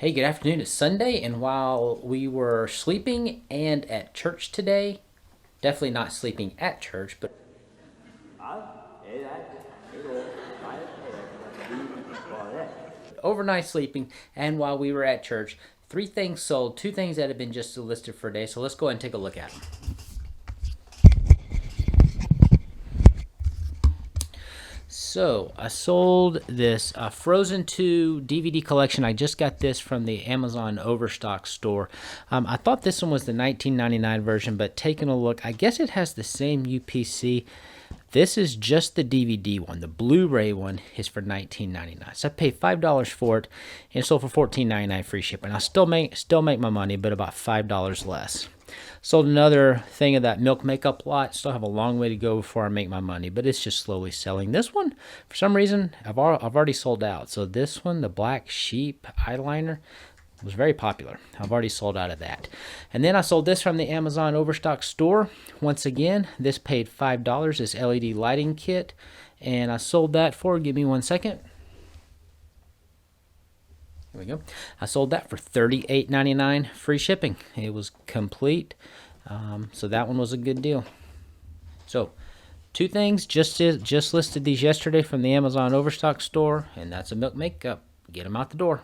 Hey, good afternoon. It's Sunday, and while we were sleeping and at church today, definitely not sleeping at church, but overnight sleeping, and while we were at church, three things sold, two things that have been just listed for a day. So let's go ahead and take a look at them. So I sold this Frozen 2 DVD collection. I just got this from the Amazon Overstock store. I thought this one was the 1999 version, but taking a look, I guess it has the same UPC. This is just the DVD one. The Blu-ray one is for $19.99. So I paid $5 for it, and it sold for $14.99 free shipping. I still make my money, but about $5 less. Sold another thing of that milk makeup lot. Still have a long way to go before I make my money, but it's just slowly selling. This one, for some reason, I've already sold out. So this one, the Black Sheep eyeliner, was very popular. I've already sold out of that. And then I sold this from the Amazon Overstock store. Once again, this paid $5, this LED lighting kit. And I sold that for, give me 1 second. Here we go. I sold that for $38.99 free shipping. It was complete. So that one was a good deal. So two things, just listed these yesterday from the Amazon Overstock store, and that's a milk makeup. Get them out the door.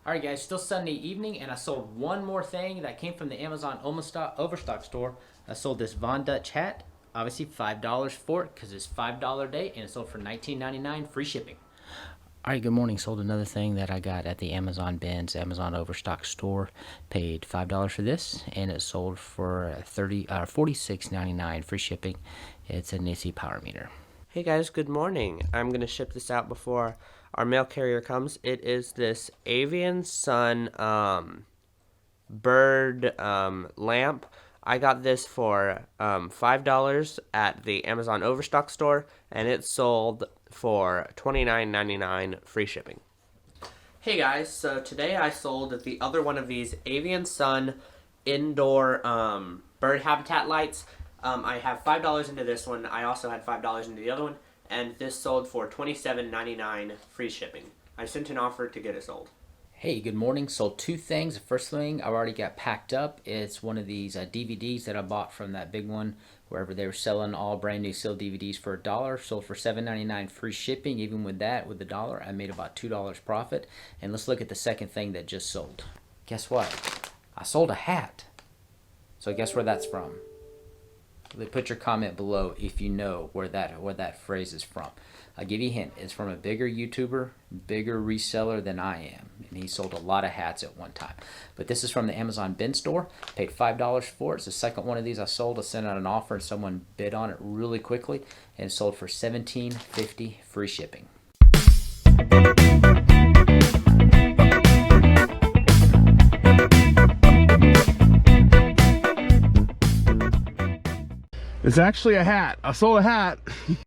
Alright guys, still Sunday evening, and I sold one more thing that came from the Amazon Overstock store. I sold this Von Dutch hat, obviously $5 for it because it's $5 day, and it sold for $19.99 free shipping. Alright, good morning. Sold another thing that I got at the Amazon Overstock store. Paid $5 for this, and it sold for $46.99 free shipping. It's a Nisi power meter. Hey guys, good morning. I'm going to ship this out before our mail carrier comes. It is this Avian Sun bird lamp. I got this for $5 at the Amazon Overstock store, and it sold for $29.99 free shipping. Hey guys, so today I sold the other one of these Avian Sun indoor bird habitat lights. I have $5 into this one. I also had $5 into the other one, and this sold for $27.99 free shipping. I sent an offer to get it sold. Hey, good morning. Sold two things. The first thing I've already got packed up. It's one of these DVDs that I bought from that big one, wherever they were selling all brand new sealed DVDs for $1. Sold for $7.99 free shipping. Even with that, with the dollar, I made about $2 profit. And let's look at the second thing that just sold. Guess what? I sold a hat. So guess where that's from? Put your comment below if you know where that phrase is from. I'll give you a hint. It's from a bigger YouTuber, bigger reseller than I am. And he sold a lot of hats at one time. But this is from the Amazon bin store. Paid $5 for it. It's the second one of these I sold. I sent out an offer and someone bid on it really quickly. And sold for $17.50 free shipping. It's actually a hat. I sold a hat.